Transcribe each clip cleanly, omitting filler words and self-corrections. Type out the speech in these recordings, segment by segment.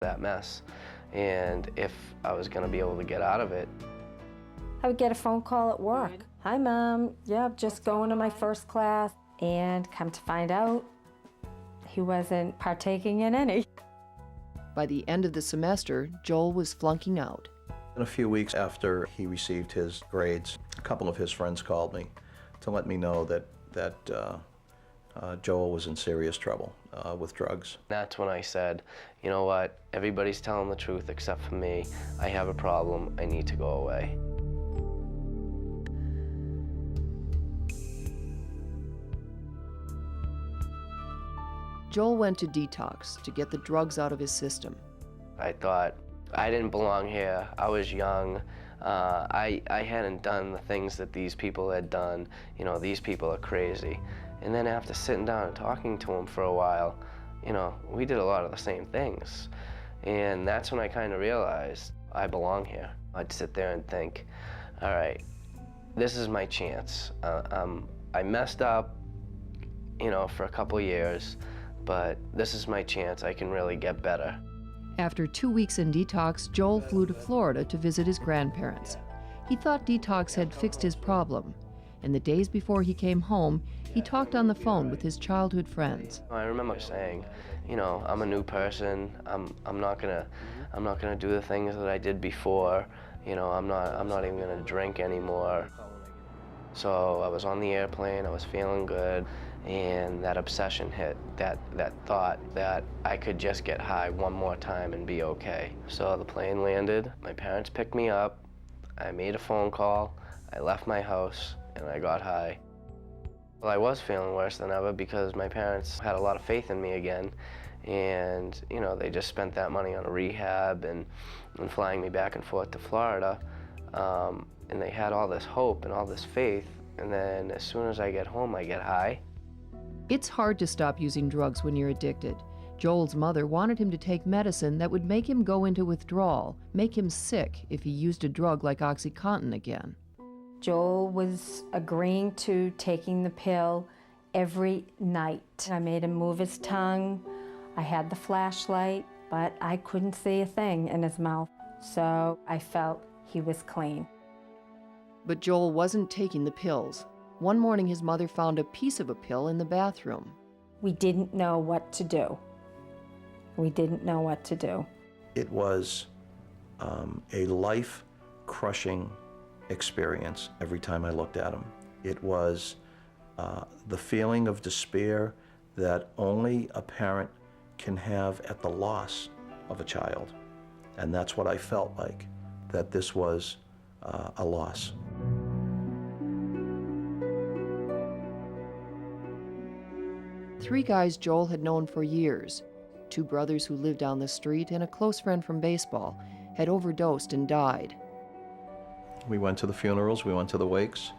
that mess. And if I was going to be able to get out of it. I would get a phone call at work. Hi, Mom. Yeah, just going to my first class. And come to find out, he wasn't partaking in any. By the end of the semester, Joel was flunking out. In a few weeks after he received his grades, a couple of his friends called me to let me know that Joel was in serious trouble with drugs. That's when I said, you know what, everybody's telling the truth except for me. I have a problem, I need to go away. Joel went to detox to get the drugs out of his system. I thought, I didn't belong here, I was young. I hadn't done the things that these people had done. You know, these people are crazy. And then after sitting down and talking to them for a while, you know, we did a lot of the same things. And that's when I kind of realized I belong here. I'd sit there and think, all right, this is my chance. I messed up, you know, for a couple years, but this is my chance. I can really get better. After 2 weeks in detox, Joel flew to Florida to visit his grandparents. He thought detox had fixed his problem, and the days before he came home, he talked on the phone with his childhood friends. I remember saying, you know, I'm a new person. I'm not gonna do the things that I did before. You know, I'm not even gonna drink anymore. So I was on the airplane. I was feeling good. And that obsession hit, that thought that I could just get high one more time and be okay. So the plane landed, my parents picked me up, I made a phone call, I left my house, and I got high. Well, I was feeling worse than ever because my parents had a lot of faith in me again, and you know, they just spent that money on a rehab and flying me back and forth to Florida, and they had all this hope and all this faith, and then as soon as I get home, I get high. It's hard to stop using drugs when you're addicted. Joel's mother wanted him to take medicine that would make him go into withdrawal, make him sick if he used a drug like OxyContin again. Joel was agreeing to taking the pill every night. I made him move his tongue. I had the flashlight, but I couldn't see a thing in his mouth. So I felt he was clean. But Joel wasn't taking the pills. One morning, his mother found a piece of a pill in the bathroom. We didn't know what to do. We didn't know what to do. It was a life-crushing experience every time I looked at him. It was the feeling of despair that only a parent can have at the loss of a child. And that's what I felt like, that this was a loss. Three guys Joel had known for years, two brothers who lived down the street and a close friend from baseball, had overdosed and died. We went to the funerals, we went to the wakes.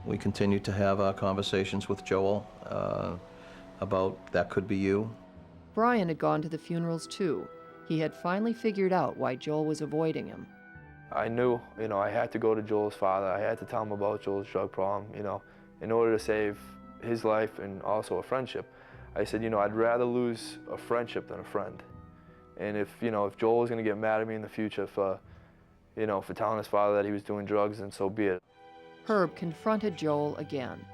We continued to have our conversations with Joel about that could be you. Brian had gone to the funerals too. He had finally figured out why Joel was avoiding him. I knew, you know, I had to go to Joel's father. I had to tell him about Joel's drug problem, you know, in order to save his life and also a friendship. I said, you know, I'd rather lose a friendship than a friend. And if, you know, if Joel was going to get mad at me in the future for, you know, for telling his father that he was doing drugs, then so be it. Herb confronted Joel again.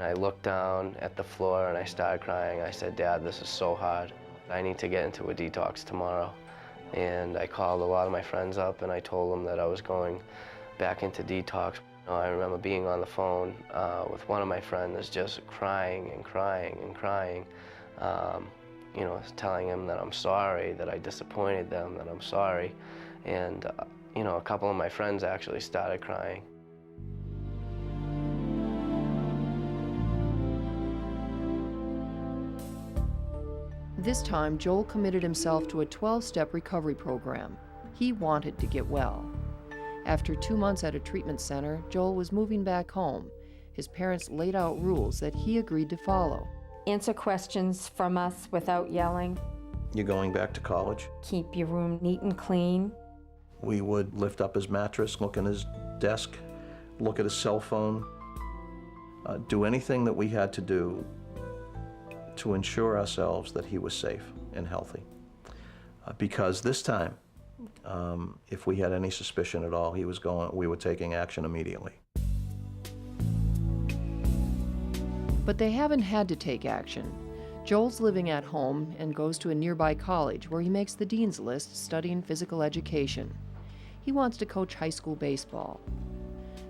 I looked down at the floor and I started crying. I said, Dad, this is so hard. I need to get into a detox tomorrow. And I called a lot of my friends up and I told them that I was going back into detox. I remember being on the phone with one of my friends just crying and crying and crying, you know, telling him that I'm sorry, that I disappointed them, that I'm sorry. And, you know, a couple of my friends actually started crying. This time, Joel committed himself to a 12-step recovery program. He wanted to get well. After 2 months at a treatment center, Joel was moving back home. His parents laid out rules that he agreed to follow. Answer questions from us without yelling. You're going back to college? Keep your room neat and clean. We would lift up his mattress, look in his desk, look at his cell phone, do anything that we had to do to ensure ourselves that he was safe and healthy. because this time, if we had any suspicion at all, we were taking action immediately. But they haven't had to take action. Joel's living at home and goes to a nearby college where he makes the dean's list studying physical education. He wants to coach high school baseball.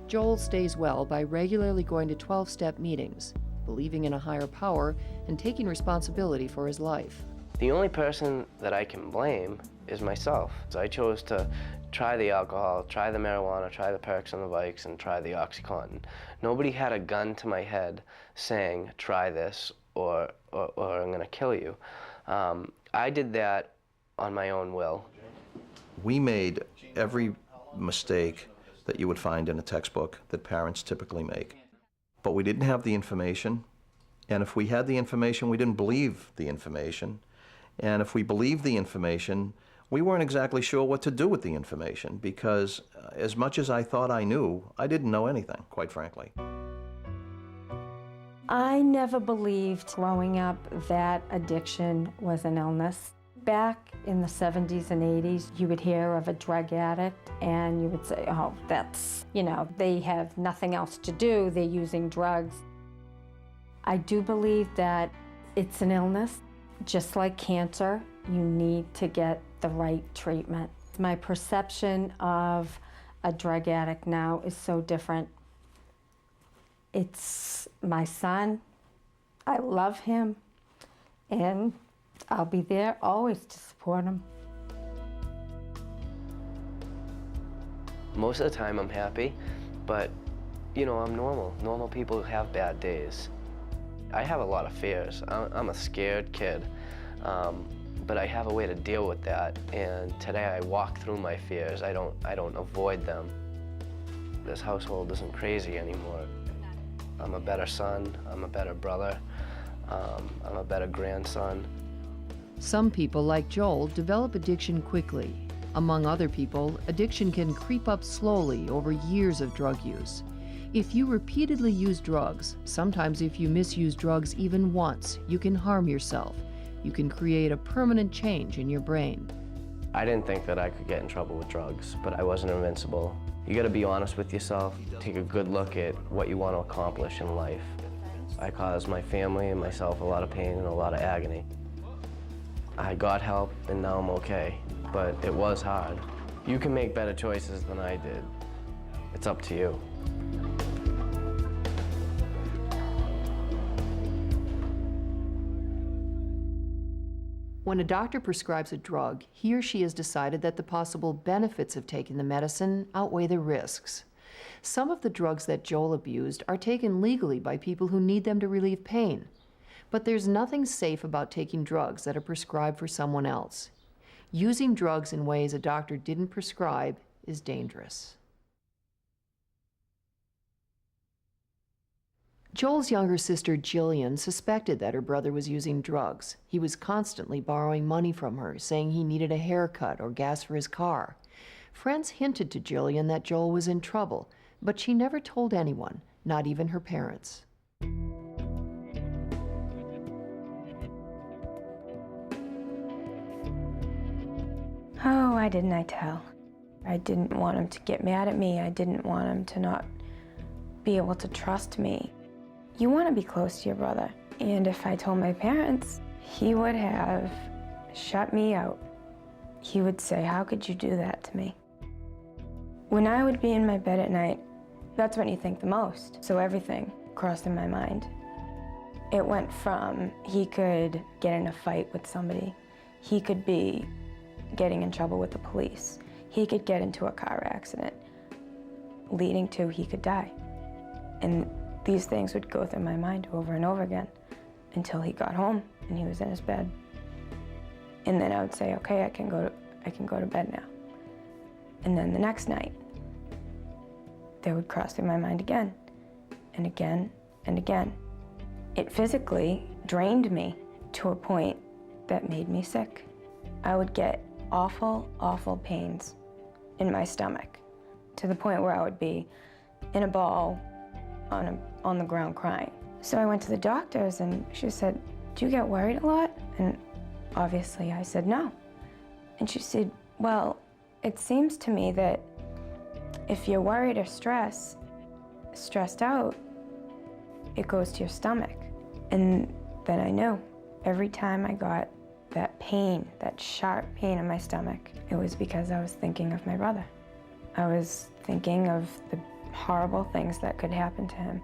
Joel stays well by regularly going to 12-step meetings, believing in a higher power, and taking responsibility for his life. The only person that I can blame is myself. So I chose to try the alcohol, try the marijuana, try the perks on the bikes, and try the OxyContin. Nobody had a gun to my head saying, try this, or I'm gonna kill you. I did that on my own will. We made every mistake that you would find in a textbook that parents typically make. But we didn't have the information, and if we had the information, we didn't believe the information. And if we believed the information, we weren't exactly sure what to do with the information, because as much as I thought I knew, I didn't know anything, quite frankly. I never believed growing up that addiction was an illness. Back in the 70s and 80s, you would hear of a drug addict and you would say, oh, that's, they have nothing else to do, they're using drugs. I do believe that it's an illness. Just like cancer, you need to get the right treatment. My perception of a drug addict now is so different. It's my son. I love him, and I'll be there always to support him. Most of the time I'm happy, but I'm normal. Normal people have bad days. I have a lot of fears. I'm a scared kid, but I have a way to deal with that. And today I walk through my fears. I don't avoid them. This household isn't crazy anymore. I'm a better son. I'm a better brother. I'm a better grandson. Some people, like Joel, develop addiction quickly. Among other people, addiction can creep up slowly over years of drug use. If you repeatedly use drugs, sometimes if you misuse drugs even once, you can harm yourself. You can create a permanent change in your brain. I didn't think that I could get in trouble with drugs, but I wasn't invincible. You gotta be honest with yourself, take a good look at what you want to accomplish in life. I caused my family and myself a lot of pain and a lot of agony. I got help and now I'm okay, but it was hard. You can make better choices than I did. It's up to you. When a doctor prescribes a drug, he or she has decided that the possible benefits of taking the medicine outweigh the risks. Some of the drugs that Joel abused are taken legally by people who need them to relieve pain. But there's nothing safe about taking drugs that are prescribed for someone else. Using drugs in ways a doctor didn't prescribe is dangerous. Joel's younger sister, Jillian, suspected that her brother was using drugs. He was constantly borrowing money from her, saying he needed a haircut or gas for his car. Friends hinted to Jillian that Joel was in trouble, but she never told anyone, not even her parents. Oh, why didn't I tell? I didn't want him to get mad at me. I didn't want him to not be able to trust me. You want to be close to your brother. And if I told my parents, he would have shut me out. He would say, how could you do that to me? When I would be in my bed at night, that's when you think the most. So everything crossed in my mind. It went from he could get in a fight with somebody. He could be getting in trouble with the police. He could get into a car accident, leading to he could die. And these things would go through my mind over and over again until he got home and he was in his bed. And then I would say, okay, I can go to bed now. And then the next night, they would cross through my mind again and again and again. It physically drained me to a point that made me sick. I would get awful, awful pains in my stomach to the point where I would be in a ball on the ground crying. So I went to the doctors and she said, do you get worried a lot? And obviously I said no. And she said, well, it seems to me that if you're worried or stressed out, it goes to your stomach. And then I knew. Every time I got that pain, that sharp pain in my stomach, it was because I was thinking of my brother. I was thinking of the horrible things that could happen to him.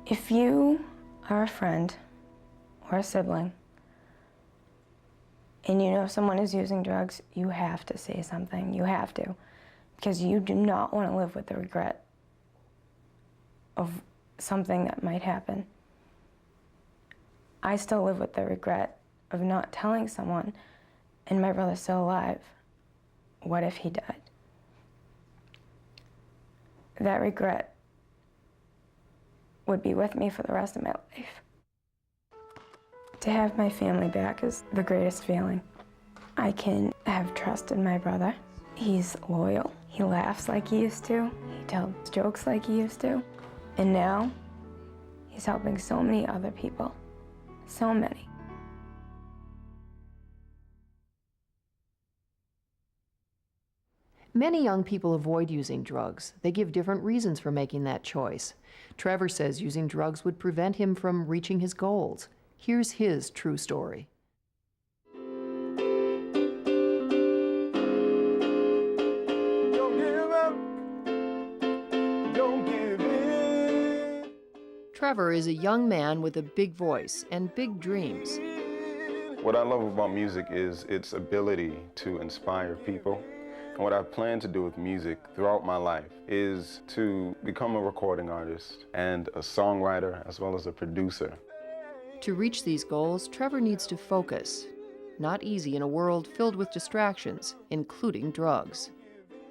If you are a friend or a sibling, and you know someone is using drugs, you have to say something. You have to. Because you do not want to live with the regret of something that might happen. I still live with the regret of not telling someone, and my brother's still alive. What if he died? That regret would be with me for the rest of my life. To have my family back is the greatest feeling. I can have trust in my brother. He's loyal. He laughs like he used to. He tells jokes like he used to. And now, he's helping so many other people. So many. Many young people avoid using drugs. They give different reasons for making that choice. Trevor says using drugs would prevent him from reaching his goals. Here's his true story. Don't give up. Don't give in. Trevor is a young man with a big voice and big dreams. What I love about music is its ability to inspire people. And what I plan to do with music throughout my life is to become a recording artist and a songwriter as well as a producer. To reach these goals, Trevor needs to focus. Not easy in a world filled with distractions, including drugs.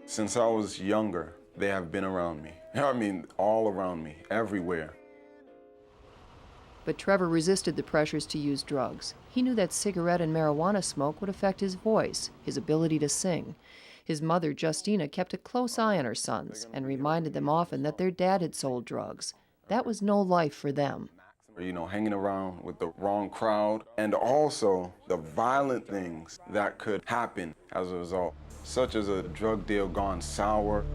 Since I was younger, they have been around me. I mean, all around me, everywhere. But Trevor resisted the pressures to use drugs. He knew that cigarette and marijuana smoke would affect his voice, his ability to sing. His mother, Justina, kept a close eye on her sons and reminded them often that their dad had sold drugs. That was no life for them. You know, hanging around with the wrong crowd, and also the violent things that could happen as a result, such as a drug deal gone sour.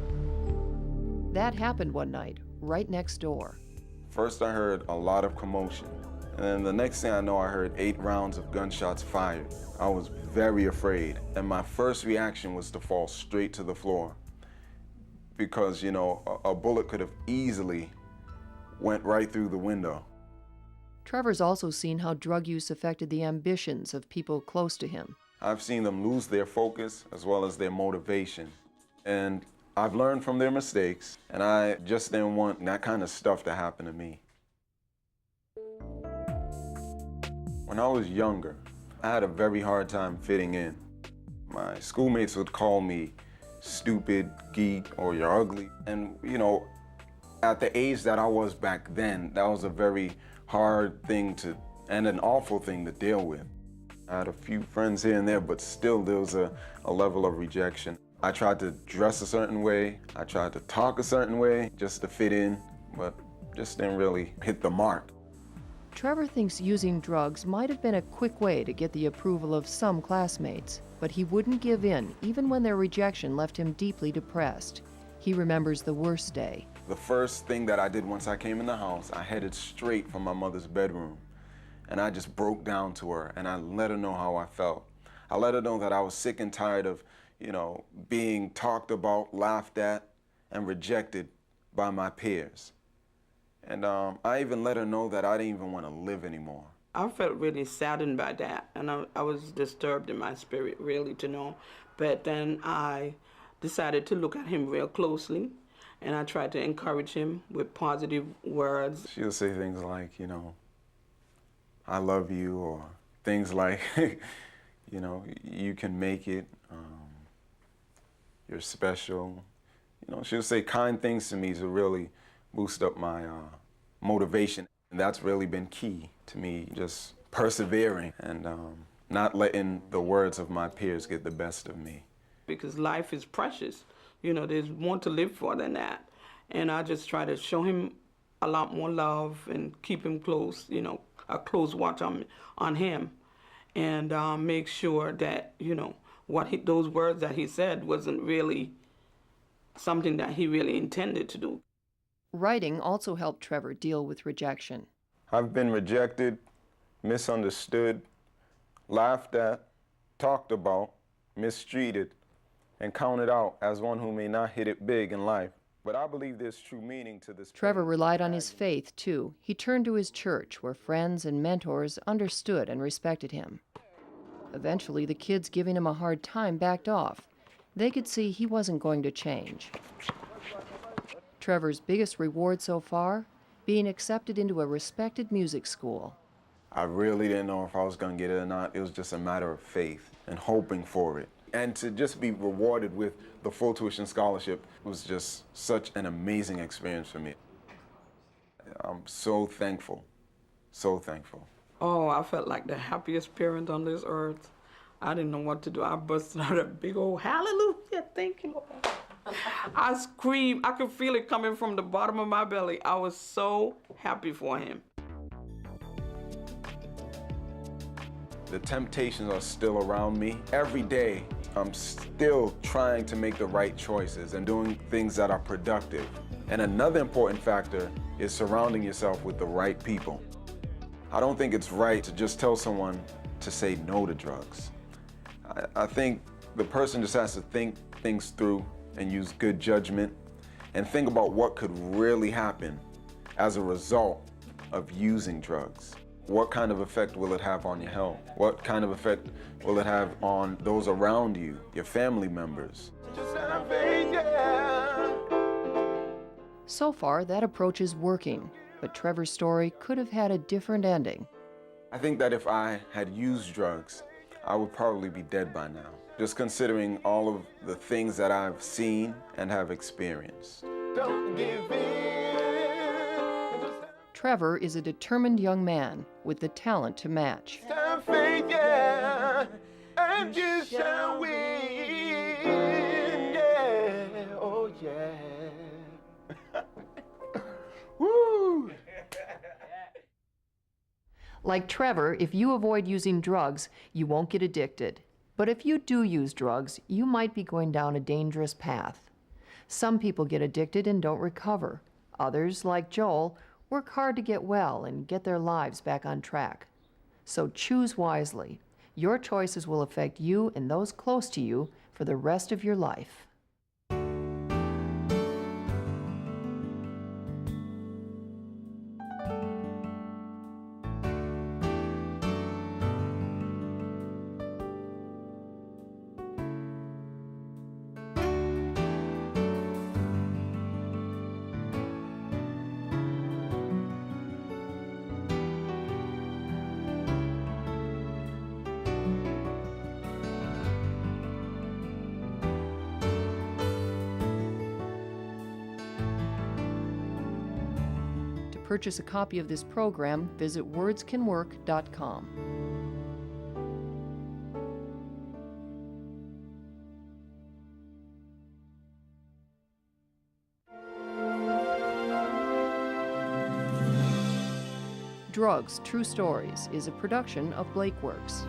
That happened one night, right next door. First I heard a lot of commotion, and then the next thing I know, I heard 8 rounds of gunshots fired. I was very afraid, and my first reaction was to fall straight to the floor because, you know, a bullet could have easily went right through the window. Trevor's also seen how drug use affected the ambitions of people close to him. I've seen them lose their focus as well as their motivation. And I've learned from their mistakes, and I just didn't want that kind of stuff to happen to me. When I was younger, I had a very hard time fitting in. My schoolmates would call me stupid, geek, or you're ugly. And, you know, at the age that I was back then, that was a very hard thing to, and an awful thing to deal with. I had a few friends here and there, but still there was a level of rejection. I tried to dress a certain way, I tried to talk a certain way just to fit in, but just didn't really hit the mark. Trevor thinks using drugs might have been a quick way to get the approval of some classmates, but he wouldn't give in, even when their rejection left him deeply depressed. He remembers the worst day. The first thing that I did once I came in the house, I headed straight for my mother's bedroom. And I just broke down to her and I let her know how I felt. I let her know that I was sick and tired of, you know, being talked about, laughed at, and rejected by my peers. And I even let her know that I didn't even want to live anymore. I felt really saddened by that, and I was disturbed in my spirit, really, to know. But then I decided to look at him real closely, and I tried to encourage him with positive words. She'll say things like, you know, I love you, or things like, you know, you can make it, you're special. You know, she'll say kind things to me to really boost up my motivation. And that's really been key to me, just persevering and not letting the words of my peers get the best of me. Because life is precious. You know, there's more to live for than that. And I just try to show him a lot more love and keep him close, you know, a close watch on him. and make sure that, those words that he said wasn't really something that he really intended to do. Writing also helped Trevor deal with rejection. I've been rejected, misunderstood, laughed at, talked about, mistreated, and counted out as one who may not hit it big in life. But I believe there's true meaning to this. Trevor relied on his faith, too. He turned to his church, where friends and mentors understood and respected him. Eventually, the kids giving him a hard time backed off. They could see he wasn't going to change. Trevor's biggest reward so far? Being accepted into a respected music school. I really didn't know if I was going to get it or not. It was just a matter of faith and hoping for it. And to just be rewarded with the full tuition scholarship was just such an amazing experience for me. I'm so thankful, so thankful. Oh, I felt like the happiest parent on this earth. I didn't know what to do. I busted out a big old hallelujah, thank you, Lord. I screamed. I could feel it coming from the bottom of my belly. I was so happy for him. The temptations are still around me. Every day, I'm still trying to make the right choices and doing things that are productive. And another important factor is surrounding yourself with the right people. I don't think it's right to just tell someone to say no to drugs. I think the person just has to think things through and use good judgment and think about what could really happen as a result of using drugs. What kind of effect will it have on your health? What kind of effect will it have on those around you, your family members? So far, that approach is working, but Trevor's story could have had a different ending. I think that if I had used drugs, I would probably be dead by now, just considering all of the things that I've seen and have experienced. Don't give in. Trevor is a determined young man with the talent to match. Stand faith, yeah, and you shall win, yeah, oh yeah. Woo! Like Trevor, if you avoid using drugs, you won't get addicted. But if you do use drugs, you might be going down a dangerous path. Some people get addicted and don't recover. Others, like Joel, work hard to get well and get their lives back on track. So choose wisely. Your choices will affect you and those close to you for the rest of your life. To purchase a copy of this program, visit wordscanwork.com. Drugs, True Stories is a production of Blake Works.